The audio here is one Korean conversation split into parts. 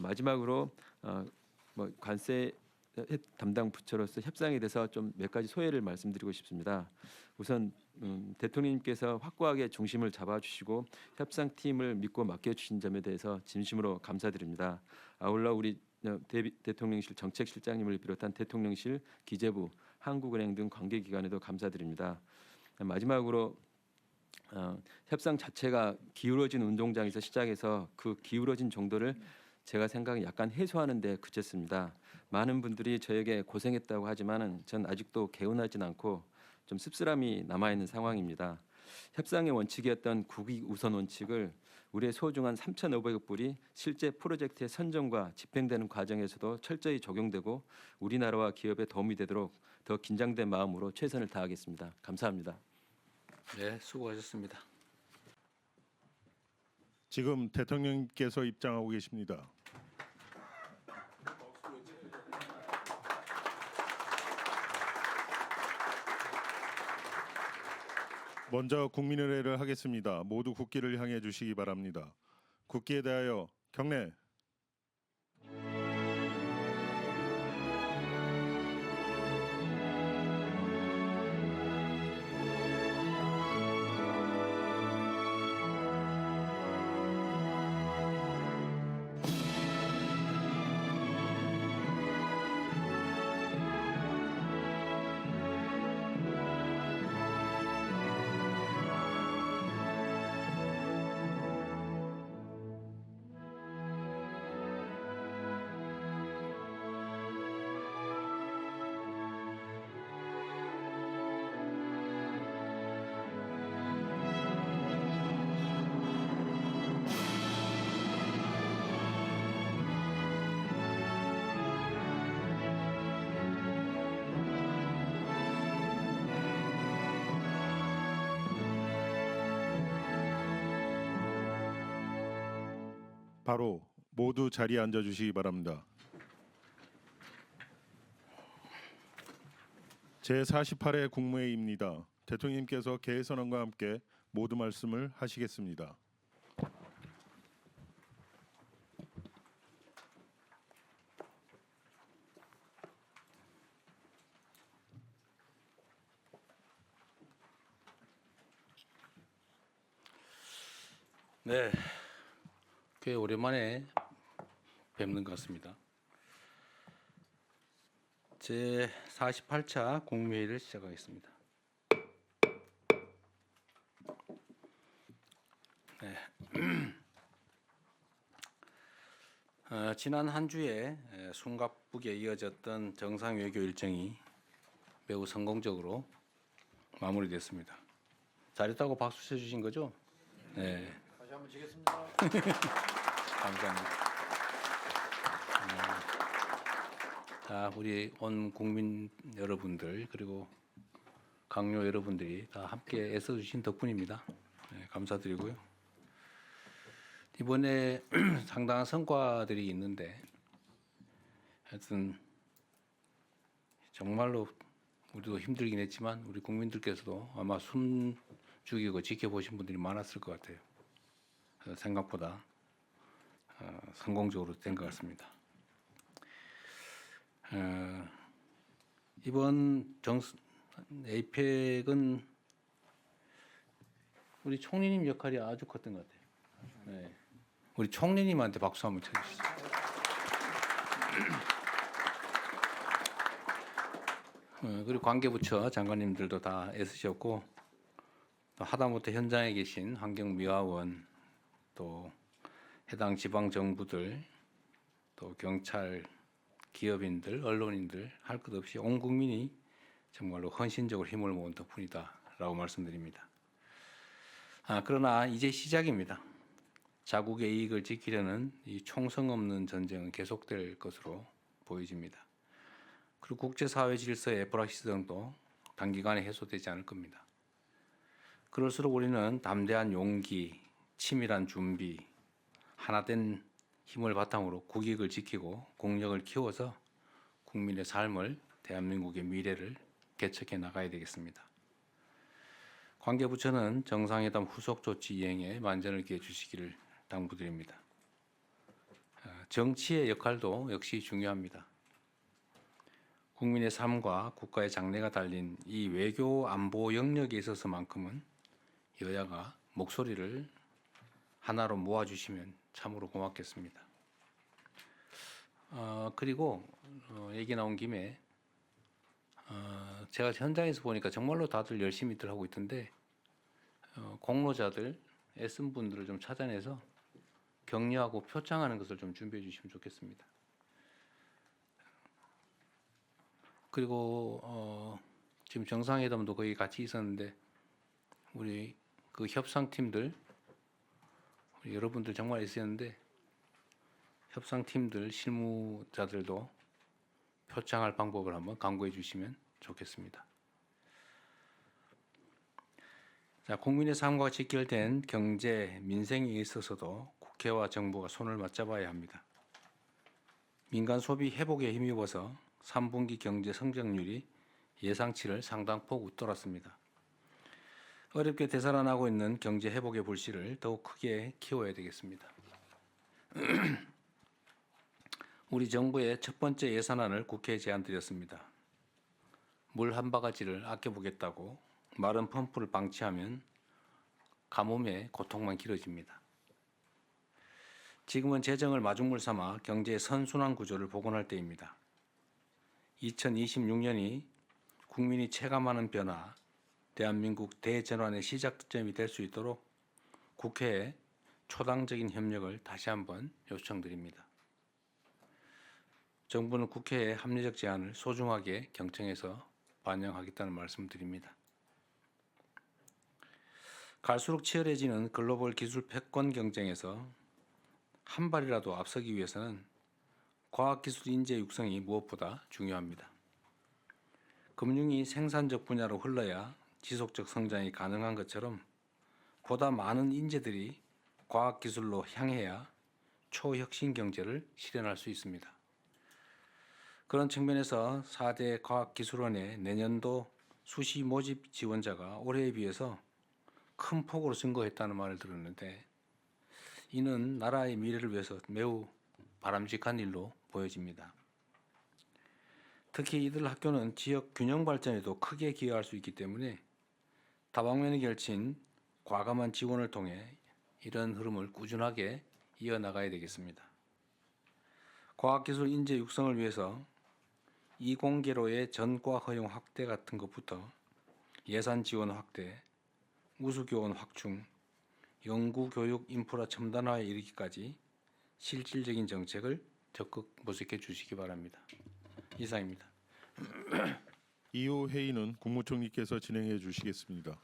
마지막으로 관세 담당 부처로서 협상에 대해서 좀 몇 가지 소회를 말씀드리고 싶습니다. 우선 대통령님께서 확고하게 중심을 잡아주시고 협상팀을 믿고 맡겨주신 점에 대해서 진심으로 감사드립니다. 아울러 우리 대통령실 정책실장님을 비롯한 대통령실, 기재부, 한국은행 등 관계기관에도 감사드립니다. 마지막으로 협상 자체가 기울어진 운동장에서 시작해서 그 기울어진 정도를 제가 생각에 약간 해소하는 데 그쳤습니다. 많은 분들이 저에게 고생했다고 하지만은 전 아직도 개운하진 않고 좀 씁쓸함이 남아있는 상황입니다. 협상의 원칙이었던 국익 우선 원칙을 우리의 소중한 3,500억 불이 실제 프로젝트의 선정과 집행되는 과정에서도 철저히 적용되고 우리나라와 기업에 도움이 되도록 더 긴장된 마음으로 최선을 다하겠습니다. 감사합니다. 네, 수고하셨습니다. 지금 대통령님께서 입장하고 계십니다. 먼저 국민의례를 하겠습니다. 모두 국기를 향해 주시기 바랍니다. 국기에 대하여 경례. 바로 모두 자리에 앉아 주시기 바랍니다. 제48회 국무회의입니다. 대통령님께서 개회선언과 함께 모두 말씀을 하시겠습니다. 네, 꽤 오랜만에 뵙는 것 같습니다. 제48차 국무회의를 시작하겠습니다. 네. 지난 한 주에 숨가쁘게 이어졌던 정상외교 일정이 매우 성공적으로 마무리됐습니다. 잘했다고 박수 쳐주신 거죠? 네. 다시 한번 치겠습니다. 감사합니다. 자, 우리 온 국민 여러분들 그리고 강요 여러분들이 다 함께 애써주신 덕분입니다. 네, 감사드리고요. 이번에 상당한 성과들이 있는데 하여튼 정말로 우리도 힘들긴 했지만 우리 국민들께서도 아마 숨 죽이고 지켜보신 분들이 많았을 것 같아요. 생각보다 성공적으로 된 것 같습니다. 이번 에이펙은 우리 총리님 역할이 아주 컸던 것 같아요. 네. 우리 총리님한테 박수 한번 쳐주시죠. 그리고 관계부처 장관님들도 다 애쓰셨고 또 하다못해 현장에 계신 환경미화원 또 해당 지방정부들 또 경찰 기업인들 언론인들 할 것 없이 온 국민이 정말로 헌신적으로 힘을 모은 덕분이다라고 말씀드립니다. 그러나 이제 시작입니다. 자국의 이익을 지키려는 이 총성 없는 전쟁은 계속될 것으로 보여집니다. 그리고 국제사회 질서의 불확실성도 단기간에 해소되지 않을 겁니다. 그럴수록 우리는 담대한 용기, 치밀한 준비, 하나된 힘을 바탕으로 국익을 지키고 국력을 키워서 국민의 삶을, 대한민국의 미래를 개척해 나가야 되겠습니다. 관계부처는 정상회담 후속 조치 이행에 만전을 기해 주시기를 당부드립니다. 정치의 역할도 역시 중요합니다. 국민의 삶과 국가의 장래가 달린 이 외교 안보 영역에 있어서만큼은 여야가 목소리를 하나로 모아주시면 참으로 고맙겠습니다. 그리고 얘기 나온 김에 제가 현장에서 보니까 정말로 다들 열심히들 하고 있던데 공로자들 애쓴 분들을 좀 찾아내서 격려하고 표창하는 것을 좀 준비해 주시면 좋겠습니다. 그리고 지금 정상회담도 거의 같이 있었는데 우리 그 협상팀들 우리 여러분들 정말 있었는데 협상팀들 실무자들도 표창할 방법을 한번 강구해 주시면 좋겠습니다. 자, 국민의 삶과 직결된 경제, 민생에 있어서도 국회와 정부가 손을 맞잡아야 합니다. 민간 소비 회복에 힘입어서 3분기 경제 성장률이 예상치를 상당폭 웃돌았습니다. 어렵게 되살아나고 있는 경제 회복의 불씨를 더욱 크게 키워야 되겠습니다. 우리 정부의 첫 번째 예산안을 국회에 제안드렸습니다. 물 한 바가지를 아껴보겠다고 마른 펌프를 방치하면 가뭄의 고통만 길어집니다. 지금은 재정을 마중물 삼아 경제의 선순환 구조를 복원할 때입니다. 2026년이 국민이 체감하는 변화, 대한민국 대전환의 시작점이 될 수 있도록 국회에 초당적인 협력을 다시 한번 요청드립니다. 정부는 국회의 합리적 제안을 소중하게 경청해서 반영하겠다는 말씀드립니다. 갈수록 치열해지는 글로벌 기술 패권 경쟁에서 한 발이라도 앞서기 위해서는 과학기술 인재 육성이 무엇보다 중요합니다. 금융이 생산적 분야로 흘러야 지속적 성장이 가능한 것처럼 보다 많은 인재들이 과학기술로 향해야 초혁신 경제를 실현할 수 있습니다. 그런 측면에서 4대 과학기술원의 내년도 수시 모집 지원자가 올해에 비해서 큰 폭으로 증가했다는 말을 들었는데 이는 나라의 미래를 위해서 매우 바람직한 일로 보여집니다. 특히 이들 학교는 지역 균형 발전에도 크게 기여할 수 있기 때문에 다방면에 걸친 과감한 지원을 통해 이런 흐름을 꾸준하게 이어나가야 되겠습니다. 과학기술 인재 육성을 위해서 이공계로의 전과 허용 확대 같은 것부터 예산 지원 확대, 우수교원 확충, 연구교육 인프라 첨단화에 이르기까지 실질적인 정책을 적극 모색해 주시기 바랍니다. 이상입니다. 이후 회의는 국무총리께서 진행해 주시겠습니다.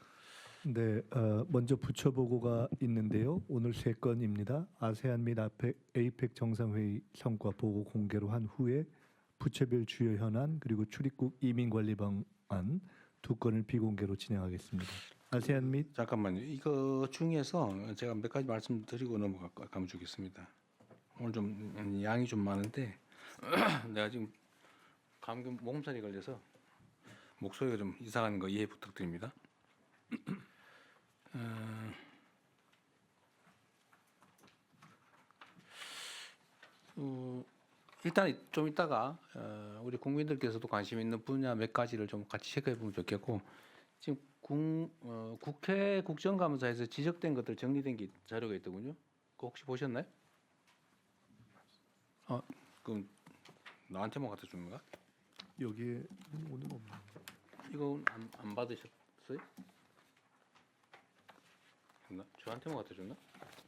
네, 먼저 부처 보고가 있는데요. 오늘 3건입니다. 아세안 및 에이펙 정상회의 성과 보고 공개로 한 후에 부처별 주요 현안 그리고 출입국 이민관리 방안 2건을 비공개로 진행하겠습니다. 아세안 및 잠깐만요. 이거 중에서 제가 몇 가지 말씀드리고 넘어가면 주겠습니다. 오늘 좀 양이 좀 많은데 내가 지금 감기 목살이 걸려서 목소리가 좀 이상한 거 이해 부탁드립니다. 일단 좀 이따가 우리 국민들께서도 관심 있는 분야 몇 가지를 좀 같이 체크해 보면 좋겠고 지금 국회 국정감사에서 지적된 것들 정리된 게 자료가 있더군요. 그거 혹시 보셨나요? 그럼 나한테만 갖다 주는 거야? 여기에 오늘 없는 이거 안 받으셨어요? 저한테만 갖다 줬나?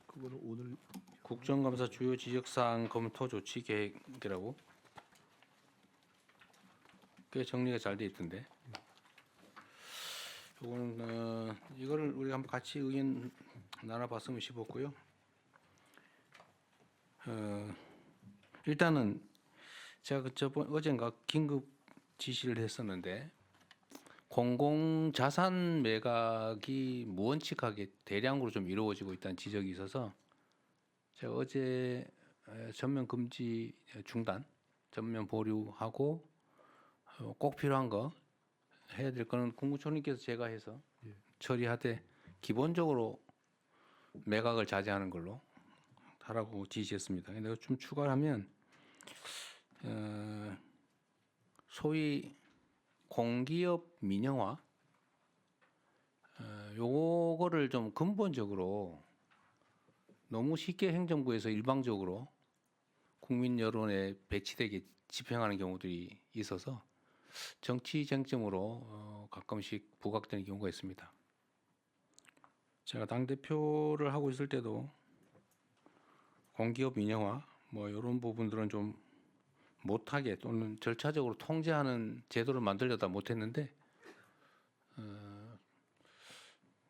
그거는 오늘 국정감사 주요 지적사항 검토 조치 계획이라고 꽤 정리가 잘 돼 있던데. 이거는 이거를 우리가 한번 같이 의견 나눠봤으면 싶었고요. 일단은 제가 어젠가 긴급 지시를 했었는데 공공자산 매각이 무원칙하게 대량으로 좀 이루어지고 있다는 지적이 있어서 제가 어제 전면 금지 중단, 전면 보류하고 꼭 필요한 거 해야 될 거는 국무총리께서 제가 해서 처리하되 기본적으로 매각을 자제하는 걸로 하라고 지시했습니다. 내가 좀 추가하면 소위 공기업 민영화 요거를 좀 근본적으로 너무 쉽게 행정부에서 일방적으로 국민 여론에 배치되게 집행하는 경우들이 있어서 정치 쟁점으로 가끔씩 부각되는 경우가 있습니다. 제가 당 대표를 하고 있을 때도 공기업 민영화 뭐 이런 부분들은 좀 못하게 또는 절차적으로 통제하는 제도를 만들려다 못했는데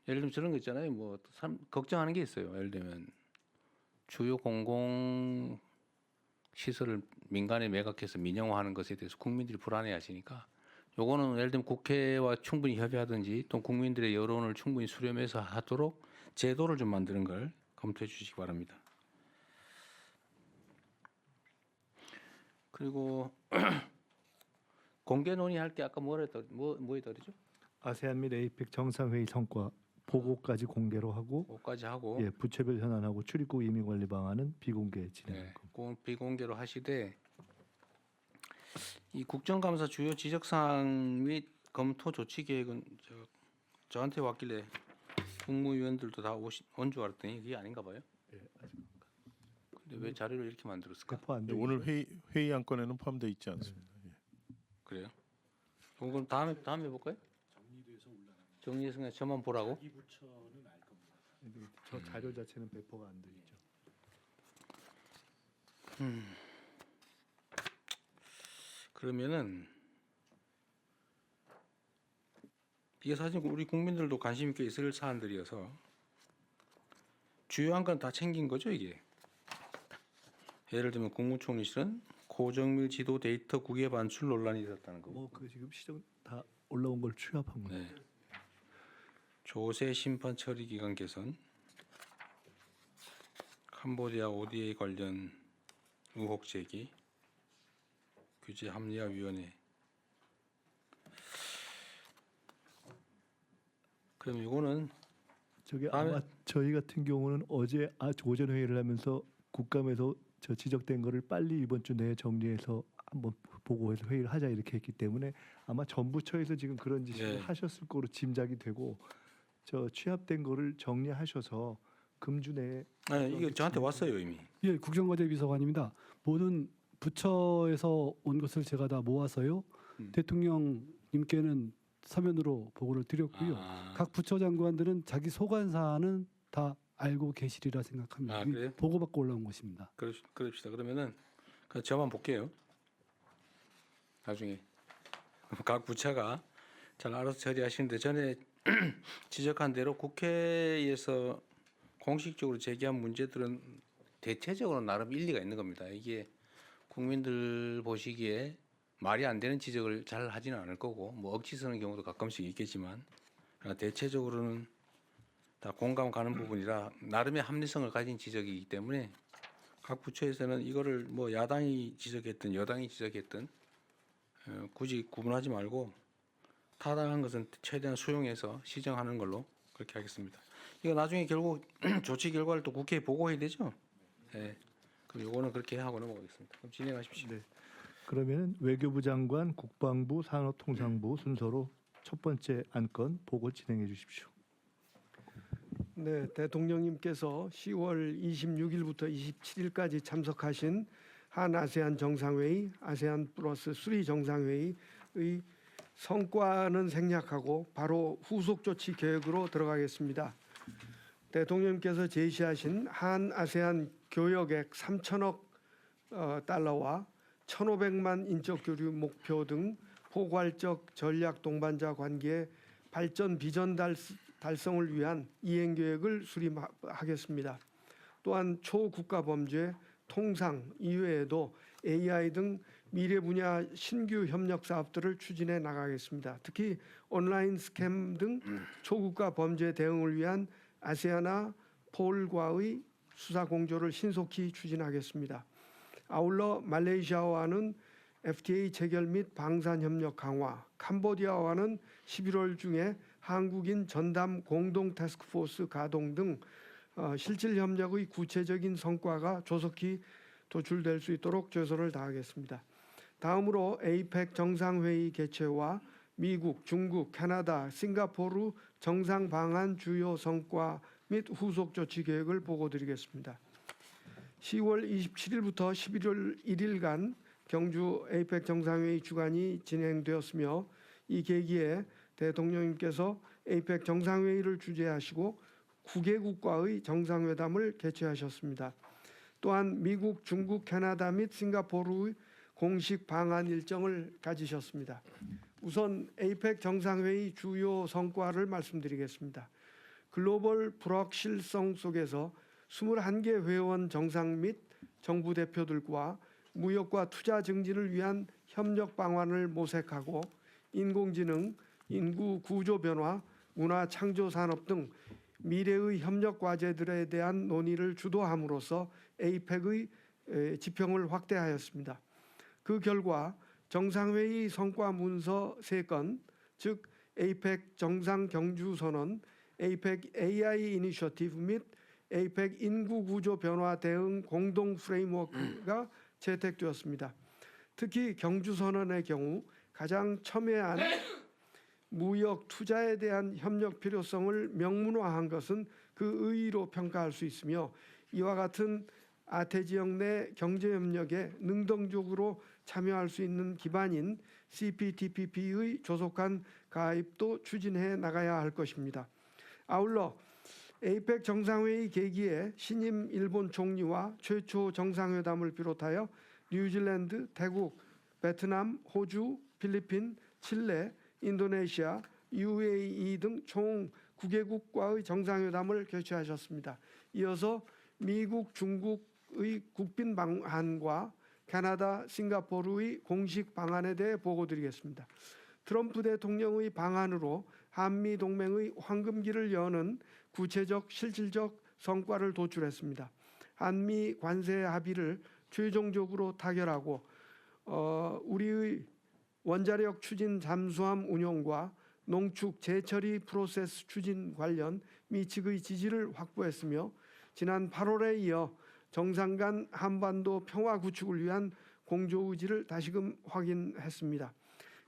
예를 들면 저런 거 있잖아요. 뭐 걱정하는 게 있어요. 예를 들면 주요 공공 시설을 민간에 매각해서 민영화하는 것에 대해서 국민들이 불안해하시니까 요거는 예를 들면 국회와 충분히 협의하든지 또 국민들의 여론을 충분히 수렴해서 하도록 제도를 좀 만드는 걸 검토해 주시기 바랍니다. 그리고 공개 논의할 게 아까 뭐였더죠? 아세안 및 에이펙 정상회의 성과 보고까지 공개로 하고 그거까지 하고 예, 부처별 현안하고 출입국 이민 관리 방안은 비공개 진행. 네, 그건 비공개로 하시되 이 국정감사 주요 지적사항 및 검토 조치 계획은 저한테 왔길래 국무위원들도 다 온 줄 알았더니 그게 아닌가 봐요. 근데 왜 자료를 이렇게 만들었을까? 배포 안 네, 돼. 오늘 회의 안건에는 포함되어 있지 않습니다. 예. 그래요? 그럼 다음에 해볼까요? 정리해서 그냥 저만 보라고? 저 자료 자체는 배포가 안 돼 있죠. 그러면은 이게 사실 우리 국민들도 관심 있게 있을 사안들이어서 주요한 건 다 챙긴 거죠 이게. 예를 들면 국무총리실은 고정밀 지도 데이터 국외 반출 논란이 있었다는 거고. 그 지금 시정 다 올라온 걸 취합한 거예요. 네. 조세 심판 처리 기간 개선, 캄보디아 ODA 관련 의혹 제기, 규제 합리화 위원회. 그럼 이거는 저게 다음에- 아마 저희 같은 경우는 어제 오전 회의를 하면서 국감에서 저 지적된 거를 빨리 이번 주 내에 정리해서 한번 보고해서 회의를 하자 이렇게 했기 때문에 아마 정부처에서 지금 그런 지시를 네. 하셨을 거로 짐작이 되고 저 취합된 거를 정리하셔서 금주 내에 이거 저한테 왔어요 이미. 예, 국정과제 비서관입니다. 모든 부처에서 온 것을 제가 다 모아서요. 대통령님께는 서면으로 보고를 드렸고요. 각 부처 장관들은 자기 소관 사안은 다 알고 계시리라 생각합니다. 아, 그래요? 보고받고 올라온 것입니다. 그럽시다. 그러면은 저만 볼게요. 나중에 각 부처가 잘 알아서 처리하시는데 전에 지적한 대로 국회에서 공식적으로 제기한 문제들은 대체적으로 나름 일리가 있는 겁니다. 이게 국민들 보시기에 말이 안 되는 지적을 잘 하지는 않을 거고 뭐 억지 쓰는 경우도 가끔씩 있겠지만 대체적으로는 다 공감 가는 부분이라 나름의 합리성을 가진 지적이기 때문에 각 부처에서는 이거를 뭐 야당이 지적했든 여당이 지적했든 굳이 구분하지 말고 타당한 것은 최대한 수용해서 시정하는 걸로 그렇게 하겠습니다. 이거 나중에 결국 조치 결과를 또 국회에 보고해야 되죠. 네. 그럼 이거는 그렇게 하고 넘어가겠습니다. 그럼 진행하십시오. 네. 그러면 외교부 장관, 국방부, 산업통상부 순서로 첫 번째 안건 보고 진행해 주십시오. 네, 대통령님께서 10월 26일부터 27일까지 참석하신 한 아세안 정상회의, 아세안 플러스 3 정상회의의 성과는 생략하고 바로 후속 조치 계획으로 들어가겠습니다. 대통령님께서 제시하신 한 아세안 교역액 3천억 달러와 1,500만 인적 교류 목표 등 포괄적 전략 동반자 관계의 발전 비전 달성을 위한 이행 계획을 수립하겠습니다. 또한 초국가 범죄, 통상 이외에도 AI 등 미래 분야 신규 협력 사업들을 추진해 나가겠습니다. 특히 온라인 스캠 등 초국가 범죄 대응을 위한 아세아나 폴과의 수사 공조를 신속히 추진하겠습니다. 아울러 말레이시아와는 FTA 체결 및 방산 협력 강화, 캄보디아와는 11월 중에 한국인 전담 공동 태스크포스 가동 등 실질 협력의 구체적인 성과가 조속히 도출될 수 있도록 최선을 다하겠습니다. 다음으로 에이펙 정상회의 개최와 미국, 중국, 캐나다, 싱가포르 정상 방한 주요 성과 및 후속 조치 계획을 보고드리겠습니다. 10월 27일부터 11월 1일간 경주 에이펙 정상회의 주간이 진행되었으며 이 계기에 대통령님께서 에이펙 정상회의를 주재하시고 9개국과의 정상회담을 개최하셨습니다. 또한 미국, 중국, 캐나다 및 싱가포르의 공식 방한 일정을 가지셨습니다. 우선 에이펙 정상회의 주요 성과를 말씀드리겠습니다. 글로벌 불확실성 속에서 21개 회원 정상 및 정부 대표들과 무역과 투자 증진을 위한 협력 방안을 모색하고 인공지능, 인구 구조 변화, 문화 창조 산업 등 미래의 협력 과제들에 대한 논의를 주도함으로써 에이펙의 지평을 확대하였습니다. 그 결과 정상회의 성과 문서 3건, 즉 에이펙 정상 경주 선언, 에이펙 AI 이니셔티브 및 에이펙 인구 구조 변화 대응 공동 프레임워크가 채택되었습니다. 특히 경주 선언의 경우 가장 첨예한 무역 투자에 대한 협력 필요성을 명문화한 것은 그 의의로 평가할 수 있으며 이와 같은 아태 지역 내 경제 협력에 능동적으로 참여할 수 있는 기반인 CPTPP의 조속한 가입도 추진해 나가야 할 것입니다. 아울러 에이펙 정상회의 계기에 신임 일본 총리와 최초 정상회담을 비롯하여 뉴질랜드, 태국, 베트남, 호주, 필리핀, 칠레, 인도네시아, UAE 등 총 9개국과의 정상회담을 개최하셨습니다. 이어서 미국, 중국의 국빈 방한과 캐나다, 싱가포르의 공식 방한에 대해 보고드리겠습니다. 트럼프 대통령의 방한으로 한미 동맹의 황금기를 여는 구체적 실질적 성과를 도출했습니다. 한미 관세 합의를 최종적으로 타결하고 우리의 원자력 추진 잠수함 운용과 농축 재처리 프로세스 추진 관련 미측의 지지를 확보했으며 지난 8월에 이어 정상 간 한반도 평화 구축을 위한 공조 의지를 다시금 확인했습니다.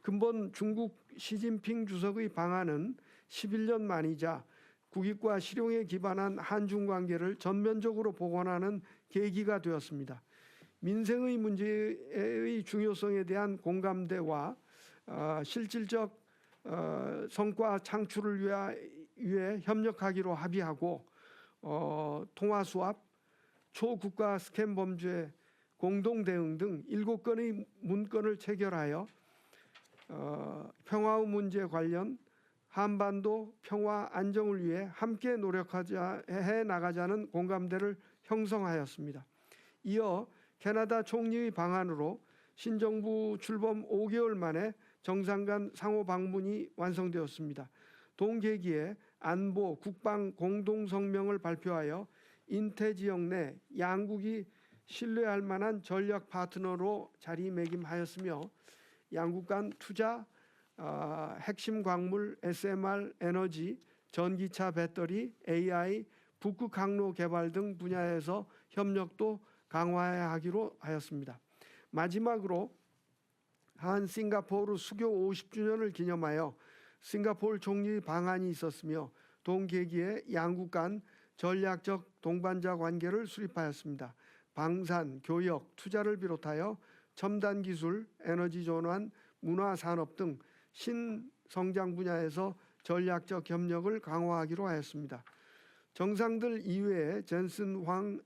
근본 중국 시진핑 주석의 방한은 11년 만이자 국익과 실용에 기반한 한중 관계를 전면적으로 복원하는 계기가 되었습니다. 민생의 문제의 중요성에 대한 공감대와 실질적 성과 창출을 위해 협력하기로 합의하고 통화 수합, 초국가 스캠 범죄 공동 대응 등 7건의 문건을 체결하여 평화의 문제 관련 한반도 평화 안정을 위해 함께 해 나가자는 공감대를 형성하였습니다. 이어 캐나다 총리의 방한으로 신정부 출범 5개월 만에 정상 간 상호 방문이 완성되었습니다. 동계기에 안보, 국방 공동 성명을 발표하여 인태 지역 내 양국이 신뢰할 만한 전략 파트너로 자리매김하였으며 양국 간 투자, 핵심 광물, SMR, 에너지, 전기차 배터리, AI, 북극 항로 개발 등 분야에서 협력도 강화해야 하기로 하였습니다. 마지막으로 한 싱가포르 수교 50주년을 기념하여 싱가포르 총리의 방한이 있었으며 동계기에 양국 간 전략적 동반자 관계를 수립하였습니다. 방산, 교역, 투자를 비롯하여 첨단 기술, 에너지 전환, 문화 산업 등 신성장 분야에서 전략적 협력을 강화하기로 하였습니다. 정상들 이외에 젠슨 황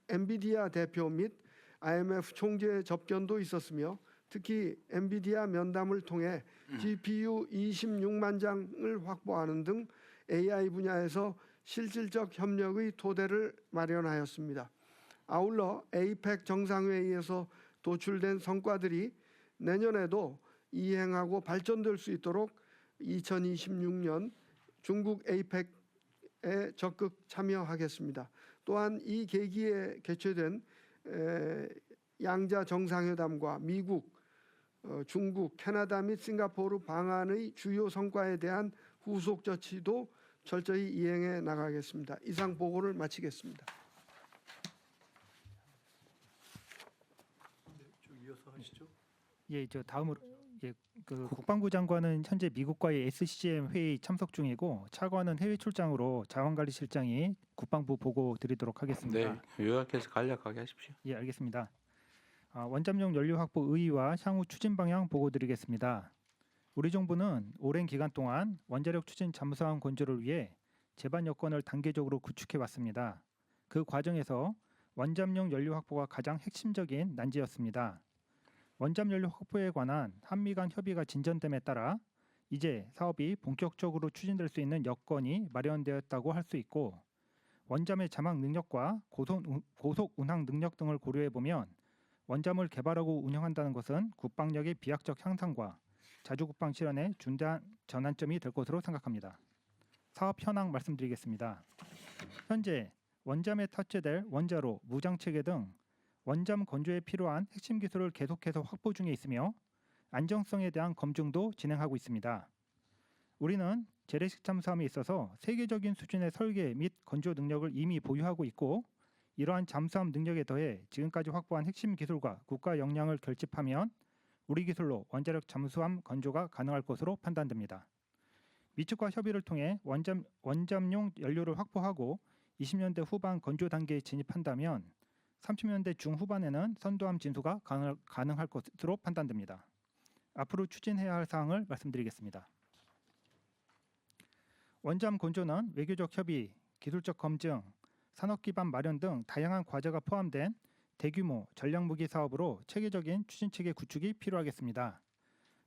엔비디아 대표 및 IMF 총재 접견도 있었으며 특히 엔비디아 면담을 통해 GPU 26만 장을 확보하는 등 AI 분야에서 실질적 협력의 토대를 마련하였습니다. 아울러 에이펙 정상회의에서 도출된 성과들이 내년에도 이행하고 발전될 수 있도록 2026년 중국 에이펙에 적극 참여하겠습니다. 또한 이 계기에 개최된 양자 정상회담과 미국, 중국, 캐나다 및 싱가포르 방한의 주요 성과에 대한 후속 조치도 철저히 이행해 나가겠습니다. 이상 보고를 마치겠습니다. 예, 저 다음으로 그 국방부 장관은 현재 미국과의 SCM 회의 참석 중이고 차관은 해외 출장으로 자원관리실장이 국방부 보고 드리도록 하겠습니다. 네, 요약해서 간략하게 하십시오. 예, 알겠습니다. 원잠용 연료 확보 의의와 향후 추진 방향 보고 드리겠습니다. 우리 정부는 오랜 기간 동안 원자력 추진 잠수함 건조를 위해 제반 여건을 단계적으로 구축해 왔습니다. 그 과정에서 원잠용 연료 확보가 가장 핵심적인 난제였습니다. 원잠 연료 확보에 관한 한미 간 협의가 진전됨에 따라 이제 사업이 본격적으로 추진될 수 있는 여건이 마련되었다고 할 수 있고 원잠의 자막 능력과 고속 운항 능력 등을 고려해 보면 원잠을 개발하고 운영한다는 것은 국방력의 비약적 향상과 자주국방 실현에 중대한 전환점이 될 것으로 생각합니다. 사업 현황 말씀드리겠습니다. 현재 원잠에 탑재될 원자로, 무장체계 등 원잠 건조에 필요한 핵심 기술을 계속해서 확보 중에 있으며 안정성에 대한 검증도 진행하고 있습니다. 우리는 재래식 잠수함에 있어서 세계적인 수준의 설계 및 건조 능력을 이미 보유하고 있고 이러한 잠수함 능력에 더해 지금까지 확보한 핵심 기술과 국가 역량을 결집하면 우리 기술로 원자력 잠수함 건조가 가능할 것으로 판단됩니다. 미측과 협의를 통해 원잠용 연료를 확보하고 20년대 후반 건조 단계에 진입한다면 30년대 중후반에는 선도함 진수가 가능할 것으로 판단됩니다. 앞으로 추진해야 할 사항을 말씀드리겠습니다. 원잠 건조는 외교적 협의, 기술적 검증, 산업 기반 마련 등 다양한 과제가 포함된 대규모 전략무기 사업으로 체계적인 추진 체계 구축이 필요하겠습니다.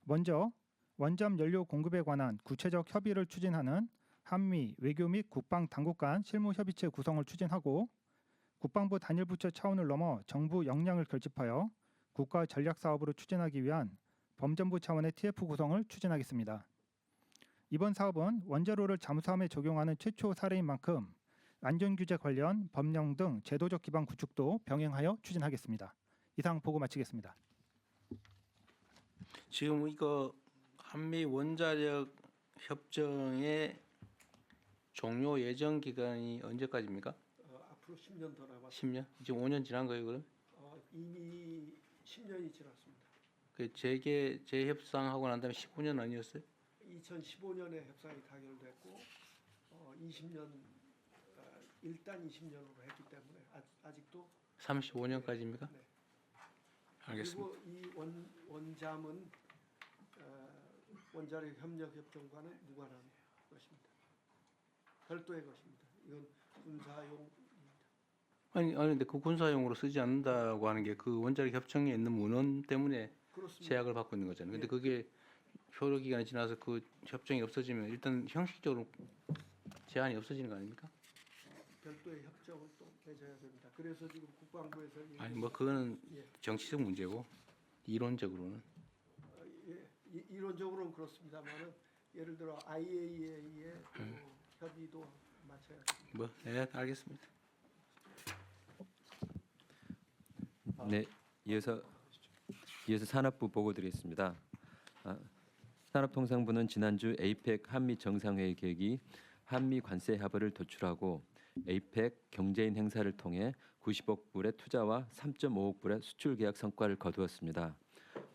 먼저 원잠 연료 공급에 관한 구체적 협의를 추진하는 한미 외교 및 국방 당국 간 실무 협의체 구성을 추진하고 국방부 단일 부처 차원을 넘어 정부 역량을 결집하여 국가 전략 사업으로 추진하기 위한 범정부 차원의 TF 구성을 추진하겠습니다. 이번 사업은 원자로를 잠수함에 적용하는 최초 사례인 만큼 안전규제 관련 법령 등 제도적 기반 구축도 병행하여 추진하겠습니다. 이상 보고 마치겠습니다. 지금 이거 한미 원자력 협정의 종료 예정 기간이 언제까지입니까? 앞으로 10년 더 남았습니다. 10년? 지금 5년 지난 거예요, 그럼? 이미 10년이 지났습니다. 그 재협상하고 난 다음에 15년 아니었어요? 2015년에 협상이 타결됐고 20년 일단 20년으로 했기 때문에 아직도 35년까지입니까? 네. 알겠습니다. 그리고 이 원잠은 원자력 협력 협정과는 무관한 것입니다. 별도의 것입니다. 이건 군사용. 아니 근데 그 군사용으로 쓰지 않는다고 하는 게 그 원자력 협정에 있는 문헌 때문에 그렇습니다. 제약을 받고 있는 거잖아요. 근데 예. 그게 효력 기간이 지나서 그 협정이 없어지면 일단 형식적으로 제한이 없어지는 거 아닙니까? 별도의 협정을 또 맺어야 됩니다. 그래서 지금 국방부에서 아니 뭐 그거는 예. 정치적 문제고 이론적으로는 이론적으로는 그렇습니다만은 예를 들어 IAEA의 협의도 맞춰야 됩니다. 뭐 네, 알겠습니다. 네, 이어서 산업부 보고 드리겠습니다. 산업통상부는 지난주 에이펙 한미 정상회의 계획이 한미 관세 합의를 도출하고 에이펙 경제인 행사를 통해 90억 불의 투자와 3.5억 불의 수출 계약 성과를 거두었습니다.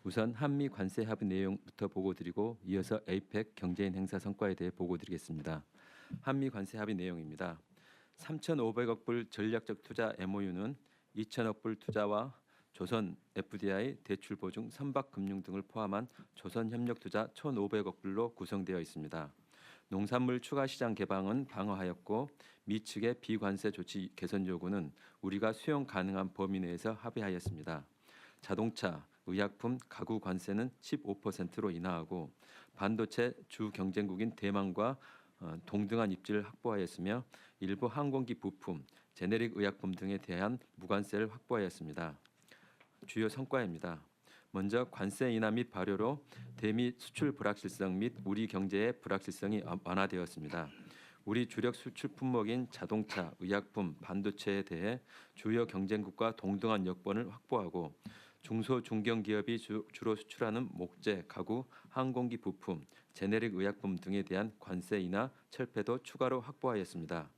우선 한미 관세 합의 내용부터 보고 드리고 이어서 에이펙 경제인 행사 성과에 대해 보고 드리겠습니다. 한미 관세 합의 내용입니다. 3,500억 불 전략적 투자 MOU는 2,000억 불 투자와 조선 FDI 대출 보증 선박 금융 등을 포함한 조선 협력 투자 1,500억 불로 구성되어 있습니다. 농산물 추가 시장 개방은 방어하였고 미 측의 비관세 조치 개선 요구는 우리가 수용 가능한 범위 내에서 합의하였습니다. 자동차, 의약품, 가구 관세는 15%로 인하하고 반도체 주 경쟁국인 대만과 동등한 입지를 확보하였으며 일부 항공기 부품, 제네릭 의약품 등에 대한 무관세를 확보하였습니다. 주요 성과입니다. 먼저 관세 인하 및 발효로 대미 수출 불확실성 및 우리 경제의 불확실성이 완화되었습니다. 우리 주력 수출 품목인 자동차, 의약품, 반도체에 대해 주요 경쟁국과 동등한 여건을 확보하고 중소 중견기업이 주로 수출하는 목재, 가구, 항공기 부품, 제네릭 의약품 등에 대한 관세 인하 철폐도 추가로 확보하였습니다.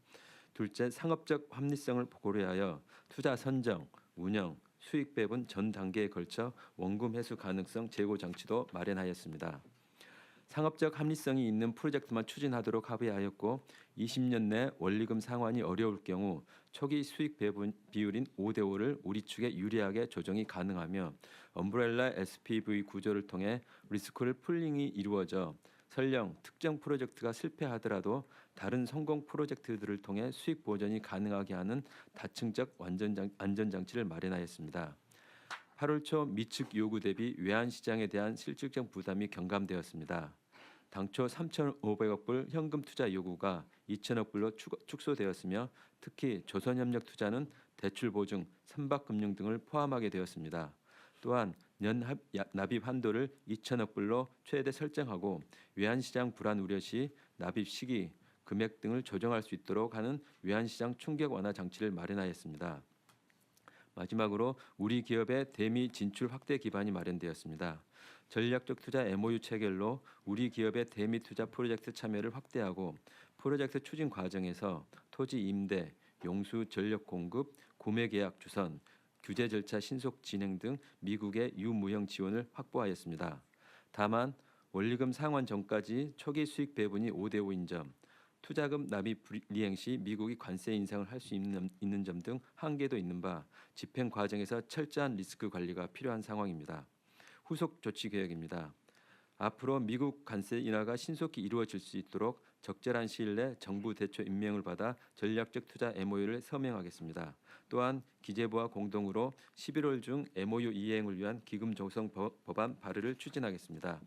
둘째, 상업적 합리성을 고려하여 투자 선정, 운영, 수익 배분 전 단계에 걸쳐 원금 회수 가능성 제고 장치도 마련하였습니다. 상업적 합리성이 있는 프로젝트만 추진하도록 합의하였고 20년 내 원리금 상환이 어려울 경우 초기 수익 배분 비율인 5대5를 우리 측에 유리하게 조정이 가능하며 엄브렐라 SPV 구조를 통해 리스크를 풀링이 이루어져 설령 특정 프로젝트가 실패하더라도 다른 성공 프로젝트들을 통해 수익 보전이 가능하게 하는 다층적 안전장치를 마련하였습니다. 8월 초 미측 요구 대비 외환 시장에 대한 실질적 부담이 경감되었습니다. 당초 3,500억 불 현금 투자 요구가 2천억 불로 축소되었으며 특히 조선협력 투자는 대출 보증, 선박금융 등을 포함하게 되었습니다. 또한 연 납입 한도를 2천억 불로 최대 설정하고 외환시장 불안 우려 시 납입 시기, 금액 등을 조정할 수 있도록 하는 외환시장 충격 완화 장치를 마련하였습니다. 마지막으로 우리 기업의 대미 진출 확대 기반이 마련되었습니다. 전략적 투자 MOU 체결로 우리 기업의 대미 투자 프로젝트 참여를 확대하고 프로젝트 추진 과정에서 토지 임대, 용수 전력 공급, 구매 계약 주선, 규제 절차 신속 진행 등 미국의 유무형 지원을 확보하였습니다. 다만 원리금 상환 전까지 초기 수익 배분이 5대5인 점, 투자금 납입 불이행 시 미국이 관세 인상을 할 수 있는 점 등 한계도 있는 바 집행 과정에서 철저한 리스크 관리가 필요한 상황입니다. 후속 조치 계획입니다. 앞으로 미국 관세 인하가 신속히 이루어질 수 있도록 적절한 시일 내 정부 대표 임명을 받아 전략적 투자 MOU를 서명하겠습니다. 또한 기재부와 공동으로 11월 중 MOU 이행을 위한 기금 조성 법안 발의를 추진하겠습니다.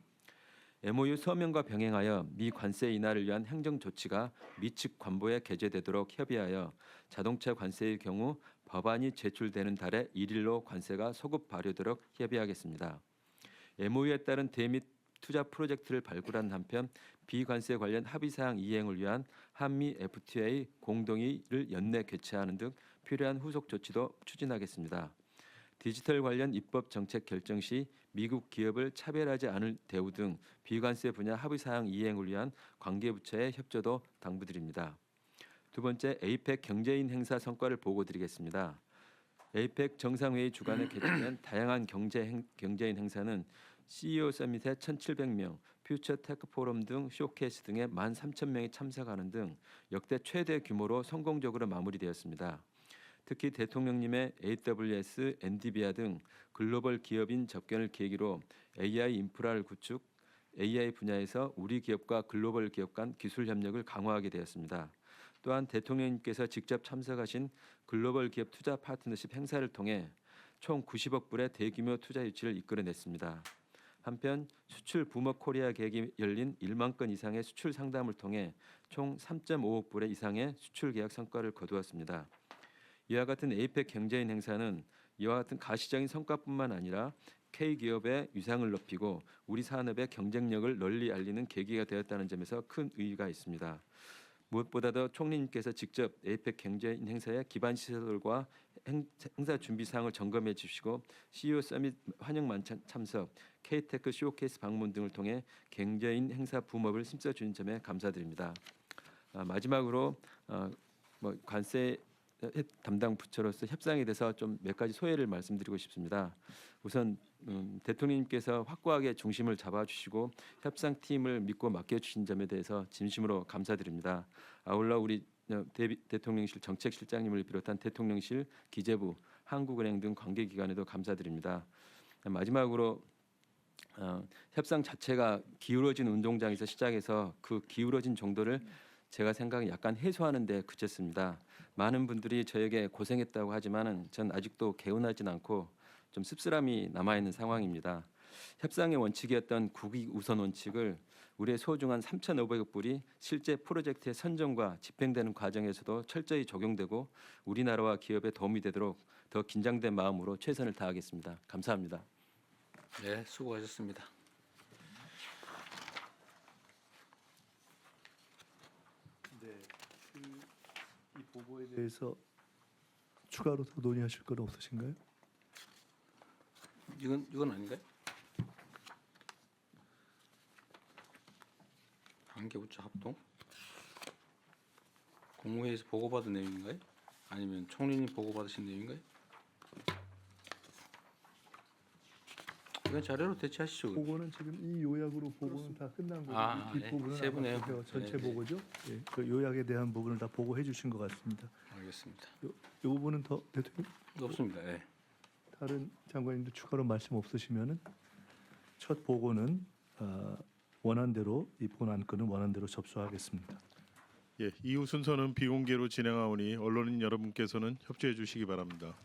MOU 서명과 병행하여 미 관세 인하를 위한 행정 조치가 미측 관보에 게재되도록 협의하여 자동차 관세의 경우 법안이 제출되는 달에 1일로 관세가 소급 발효되도록 협의하겠습니다. MOU에 따른 대미 투자 프로젝트를 발굴한 한편 비관세 관련 합의사항 이행을 위한 한미 FTA 공동의를 연내 개최하는 등 필요한 후속 조치도 추진하겠습니다. 디지털 관련 입법 정책 결정 시 미국 기업을 차별하지 않을 대우 등 비관세 분야 합의사항 이행을 위한 관계부처의 협조도 당부드립니다. 두 번째, 에이펙 경제인 행사 성과를 보고드리겠습니다. 에이펙 정상회의 주관에 개최된 다양한 경제인 행사는 CEO 서밋에 1,700명, 퓨처 테크 포럼 등 쇼케이스 등에 13,000명이 참석하는 등 역대 최대 규모로 성공적으로 마무리되었습니다. 특히 대통령님의 AWS, 엔디비아 등 글로벌 기업인 접견을 계기로 AI 인프라를 구축, AI 분야에서 우리 기업과 글로벌 기업 간 기술 협력을 강화하게 되었습니다. 또한 대통령님께서 직접 참석하신 글로벌 기업 투자 파트너십 행사를 통해 총 90억 불의 대규모 투자 유치를 이끌어냈습니다. 한편 수출 붐업 코리아 계획이 열린 1만 건 이상의 수출 상담을 통해 총 3.5억 불의 이상의 수출 계약 성과를 거두었습니다. 이와 같은 에이펙 경제인 행사는 이와 같은 가시적인 성과뿐만 아니라 K기업의 위상을 높이고 우리 산업의 경쟁력을 널리 알리는 계기가 되었다는 점에서 큰 의의가 있습니다. 무엇보다도 총리님께서 직접 에이펙 경제인 행사의 기반 시설과 행사 준비 사항을 점검해 주시고 CEO 서밋 환영 만찬 참석, K테크 쇼케이스 방문 등을 통해 경제인 행사 붐업을 힘써 주는 점에 감사드립니다. 마지막으로 관세 담당 부처로서 협상에 대해서 좀 몇 가지 소회를 말씀드리고 싶습니다. 우선 대통령님께서 확고하게 중심을 잡아주시고 협상팀을 믿고 맡겨주신 점에 대해서 진심으로 감사드립니다. 아울러 우리 대통령실 정책실장님을 비롯한 대통령실, 기재부, 한국은행 등 관계기관에도 감사드립니다. 마지막으로 협상 자체가 기울어진 운동장에서 시작해서 그 기울어진 정도를 제가 생각에 약간 해소하는 데 그쳤습니다. 많은 분들이 저에게 고생했다고 하지만은 전 아직도 개운하진 않고 좀 씁쓸함이 남아있는 상황입니다. 협상의 원칙이었던 국익 우선 원칙을 우리의 소중한 3,500억 불이 실제 프로젝트의 선정과 집행되는 과정에서도 철저히 적용되고 우리나라와 기업에 도움이 되도록 더 긴장된 마음으로 최선을 다하겠습니다. 감사합니다. 네, 수고하셨습니다. 이 보고에 대해서 추가로 더 논의하실 건 없으신가요? 이건 아닌가요? 관계부처 합동 국무회의에서 보고받은 내용인가요? 아니면 총리님 보고받으신 내용인가요? 이건 자료로 대체하시죠. 보고는 지금 이 요약으로 보고는 다 끝난 거고 아, 뒷부분은 세부 아마 내용. 그 전체 네, 네. 보고죠. 예, 그 요약에 대한 부분을 다 보고해 주신 것 같습니다. 알겠습니다. 이 부분은 더 대통령 없습니다. 예. 다른 장관님도 추가로 말씀 없으시면은 첫 보고는 원안대로 이 본안건은 원안대로 접수하겠습니다. 예, 이후 순서는 비공개로 진행하오니 언론인 여러분께서는 협조해 주시기 바랍니다.